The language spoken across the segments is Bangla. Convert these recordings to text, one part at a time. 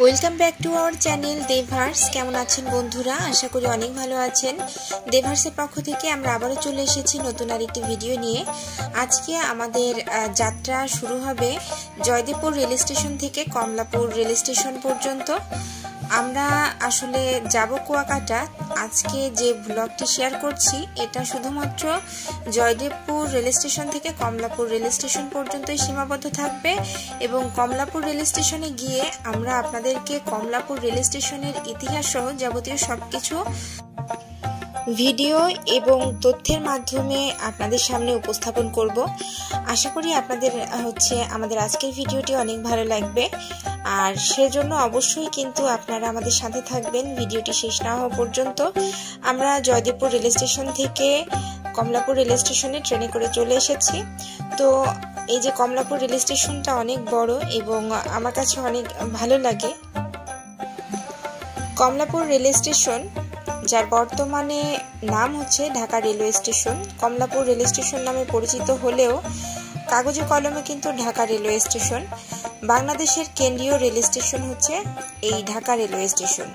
Welcome back to our channel দেভার্স। কেমন আছেন বন্ধুরা? আশা করি অনেক ভালো আছেন। দেভার্সের পক্ষ থেকে আমরা আবারও চলে এসেছি নতুন আরেকটি ভিডিও নিয়ে। আজকে আমাদের যাত্রা শুরু হবে জয়দেবপুর রেল স্টেশন থেকে কমলাপুর রেল স্টেশন পর্যন্ত। আমরা আসলে যাব কুয়াকাটা। আজকে যে ব্লগটি শেয়ার করছি এটা শুধুমাত্র জয়দেবপুর রেল স্টেশন থেকে কমলাপুর রেল স্টেশন পর্যন্তই সীমাবদ্ধ থাকবে এবং কমলাপুর রেল স্টেশনে গিয়ে আমরা আপনাদেরকে কমলাপুর রেল স্টেশনের ইতিহাস সহ যাবতীয় সবকিছু ভিডিও এবং তথ্যের মাধ্যমে আপনাদের সামনে উপস্থাপন করব। আশা করি আপনাদের আমাদের আজকের ভিডিওটি অনেক ভালো লাগবে, আর সেজন্য অবশ্যই কিন্তু আপনারা আমাদের সাথে থাকবেন ভিডিওটি শেষ না হওয়া পর্যন্ত। আমরা জয়দেবপুর রেল স্টেশন থেকে কমলাপুর রেল স্টেশনে ট্রেনে করে চলে এসেছি। তো এই যে কমলাপুর রেল স্টেশনটা অনেক বড় এবং আমার কাছে অনেক ভালো লাগে। কমলাপুর রেল স্টেশন, যার বর্তমানে নাম হচ্ছে Dhaka railway station, Kamalapur rail station নামে পরিচিত হলেও কাগজে কলমে কিন্তু ঢাকা রেলওয়ে স্টেশন। বাংলাদেশের কেন্দ্রীয় রেল স্টেশন হচ্ছে এই ঢাকা রেলওয়ে স্টেশন।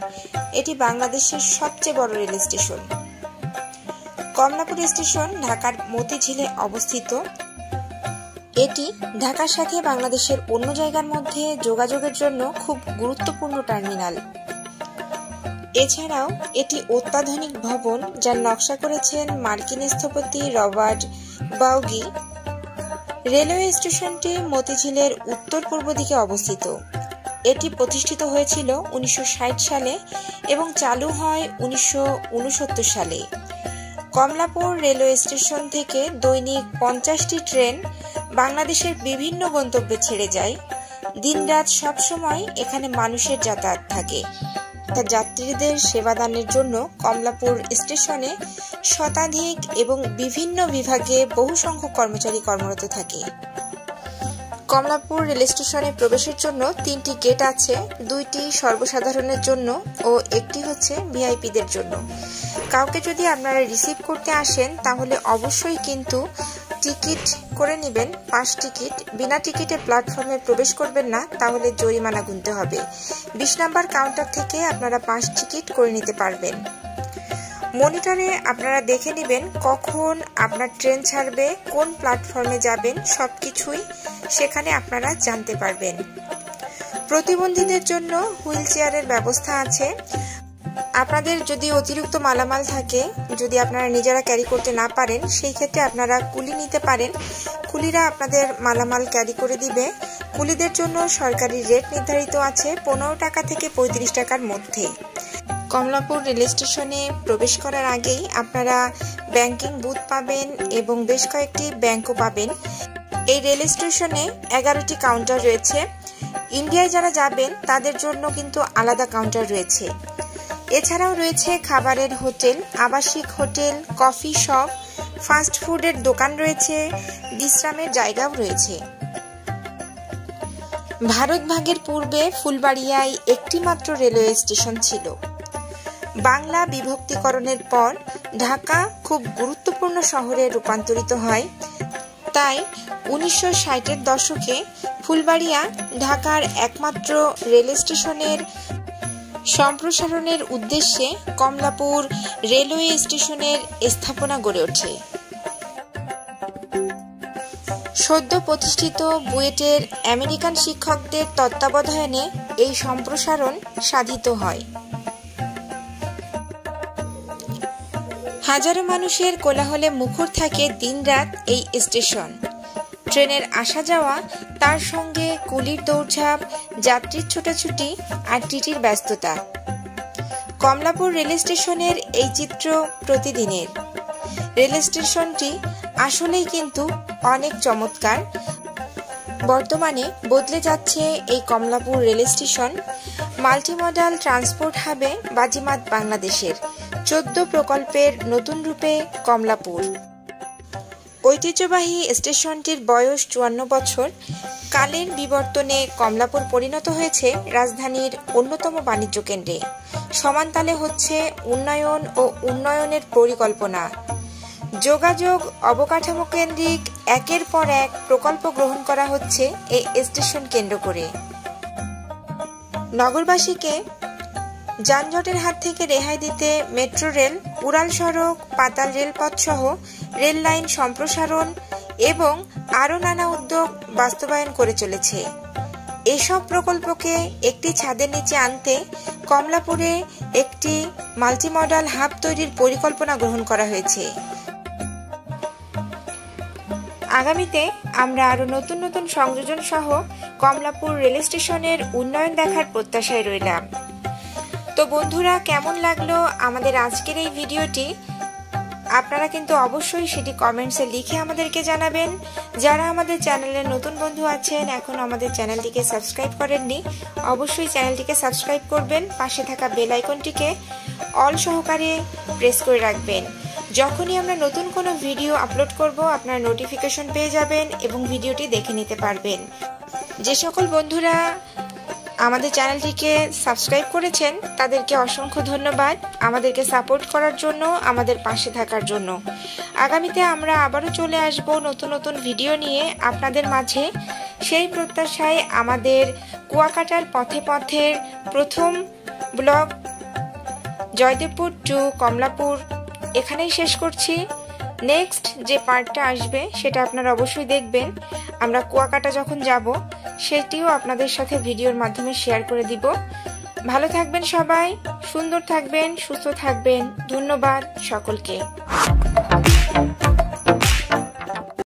এটি বাংলাদেশের সবচেয়ে বড় রেল স্টেশন। কমলাপুর স্টেশন ঢাকার মতিঝিলে অবস্থিত। এটি ঢাকার সাথে বাংলাদেশের অন্য জায়গার মধ্যে যোগাযোগের জন্য খুব গুরুত্বপূর্ণ টার্মিনাল। এছাড়াও এটি অত্যাধুনিক ভবন, যার নকশা করেছেন মার্কিন স্থপতি রবার্ট বাউগি। রেলওয়ে স্টেশনটি মতিঝিলের উত্তর পূর্ব দিকে অবস্থিত। এটি প্রতিষ্ঠিত হয়েছিল 1960 সালে এবং চালু হয় 1969 সালে। কমলাপুর রেলওয়ে স্টেশন থেকে দৈনিক 50টি ট্রেন বাংলাদেশের বিভিন্ন গন্তব্যে ছেড়ে যায়। দিনরাত সবসময় এখানে মানুষের যাতায়াত থাকে। যাত্রীদের সেবাদানের জন্য কমলাপুর স্টেশনে শতাধিক এবং বিভিন্ন বিভাগে বহু সংখ্যক কর্মচারী কর্মরত থাকে। কমলাপুর রেল স্টেশনে প্রবেশের জন্য 3টি গেট আছে, 2টি সর্বসাধারণের জন্য ও একটি হচ্ছে ভিআইপিদের জন্য। কাউকে যদি আপনারা রিসিভ করতে আসেন তাহলে অবশ্যই কিন্তু টিকিট করে নেবেন, পাস টিকিট। বিনা টিকিটে প্ল্যাটফর্মে প্রবেশ করবেন না, তাহলে জরিমানা গুনতে হবে। 20 নম্বর কাউন্টার থেকে আপনারা পাস টিকিট করে নিতে পারবেন। মনিটরে আপনারা দেখে নেবেন কখন আপনার ট্রেন ছাড়বে, কোন প্ল্যাটফর্মে যাবেন, সবকিছুই সেখানে আপনারা জানতে পারবেন। প্রতিবন্ধীদের জন্য হুইল চেয়ারের ব্যবস্থা আছে। আপনাদের যদি অতিরিক্ত মালামাল থাকে, যদি আপনারা নিজেরা ক্যারি করতে না পারেন, সেই ক্ষেত্রে আপনারা কুলি নিতে পারেন। কুলিরা আপনাদের মালামাল ক্যারি করে দিবে। কুলিদের জন্য সরকারি রেট নির্ধারিত আছে 15 টাকা থেকে 35 টাকার মধ্যে। কমলাপুর রেল স্টেশনে প্রবেশ করার আগেই আপনারা ব্যাংকিং বুথ পাবেন এবং বেশ কয়েকটি ব্যাংকও পাবেন। এই রেল স্টেশনে 11টি কাউন্টার রয়েছে। ইন্ডিয়ায় যারা যাবেন তাদের জন্য কিন্তু আলাদা কাউন্টার রয়েছে। এছাড়াও রয়েছে খাবারের হোটেল, আবাসিক হোটেল, কফি শপ, ফাস্ট ফুডের দোকান রয়েছে, বিশ্রামের জায়গাও রয়েছে। ভারত ভাগের পূর্বে ফুলবাড়িয়ায় একটি মাত্র রেলওয়ে স্টেশন ছিল। বাংলা বিভক্তিকরণের পর ঢাকা খুব গুরুত্বপূর্ণ শহরে রূপান্তরিত হয়। তাই 1960-এর দশকে ফুলবাড়িয়া ঢাকার একমাত্র রেল স্টেশনের সম্প্রসারণের উদ্দেশ্যে কমলাপুর রেলওয়ে স্টেশনের স্থাপনা গড়ে ওঠে। সদ্য প্রতিষ্ঠিত বুয়েটের আমেরিকান শিক্ষকদের তত্ত্বাবধানে এই সম্প্রসারণ সাধিত হয়। হাজারো মানুষের কোলাহলে মুখর থাকে দিনরাত এই স্টেশন। ট্রেনের আসা যাওয়া, তার সঙ্গে কুলির দৌড়ঝাঁপ, যাত্রীর ছোটাছুটি আর টিটির ব্যস্ততা। কমলাপুর রেল স্টেশনের এই চিত্র প্রতিদিনের। রেল স্টেশনটি আসলেই কিন্তু অনেক চমৎকার। বর্তমানে বদলে যাচ্ছে এই Kamalapur rail station. Multimodal transport হাবে বাজিমাত বাংলাদেশের 14 প্রকল্পের নতুন রূপে কমলাপুর। ঐতিহ্যবাহী স্টেশনটির বয়স 54 বছর। কালের বিবর্তনে কমলাপুর পরিণত হয়েছে রাজধানীর অন্যতম বাণিজ্য কেন্দ্রে। সমানতালে হচ্ছে উন্নয়ন ও উন্নয়নের পরিকল্পনা। যোগাযোগ অবকাঠামো কেন্দ্রিক একের পর এক প্রকল্প গ্রহণ করা হচ্ছে এই স্টেশন কেন্দ্র করে। নগরবাসীকে যানজটের হাত থেকে রেহাই দিতে মেট্রো রেল, উড়াল সড়ক, পাতাল রেলপথ সহ রেল লাইন সম্প্রসারণ এবং আরও নানা উদ্যোগ বাস্তবায়ন করে চলেছে। এসব প্রকল্পকে একটি ছাদের নিচে আনতে কমলাপুরে একটি মাল্টিমডাল হাব তৈরির পরিকল্পনা গ্রহণ করা হয়েছে। আগামীতে আমরা আরও নতুন নতুন সংযোজন সহ কমলাপুর রেল স্টেশনের উন্নয়ন দেখার প্রত্যাশায় রইলাম। তো বন্ধুরা, কেমন লাগলো আমাদের আজকের এই ভিডিওটি? আপনারা কিন্তু অবশ্যই সেটি কমেন্টসে লিখে আমাদেরকে জানাবেন। যারা আমাদের চ্যানেলের নতুন বন্ধু আছেন, এখন আমাদের চ্যানেলটিকে সাবস্ক্রাইব করেননি, অবশ্যই চ্যানেলটিকে সাবস্ক্রাইব করবেন। পাশে থাকা বেল আইকনটিকে অল সহকারে প্রেস করে রাখবেন। যখনই আমরা নতুন কোনো ভিডিও আপলোড করব, আপনারা নোটিফিকেশন পেয়ে যাবেন এবং ভিডিওটি দেখে নিতে পারবেন। যে সকল বন্ধুরা আমাদের চ্যানেলটিকে সাবস্ক্রাইব করেছেন তাদেরকে অসংখ্য ধন্যবাদ আমাদেরকে সাপোর্ট করার জন্য, আমাদের পাশে থাকার জন্য। আগামীতে আমরা আবারও চলে আসব নতুন নতুন ভিডিও নিয়ে আপনাদের মাঝে। সেই প্রত্যাশায় আমাদের কুয়াকাটার পথে পথের প্রথম ব্লগ জয়দেবপুর টু কমলাপুর এখানেই শেষ করছি। নেক্সট যে পার্টটা আসবে সেটা আপনারা অবশ্যই দেখবেন। আমরা কুয়াকাটা যখন যাব সেটিও আপনাদের সাথে ভিডিওর মাধ্যমে শেয়ার করে দিব। ভালো থাকবেন সবাই, সুন্দর থাকবেন, সুস্থ থাকবেন। ধন্যবাদ সকলকে।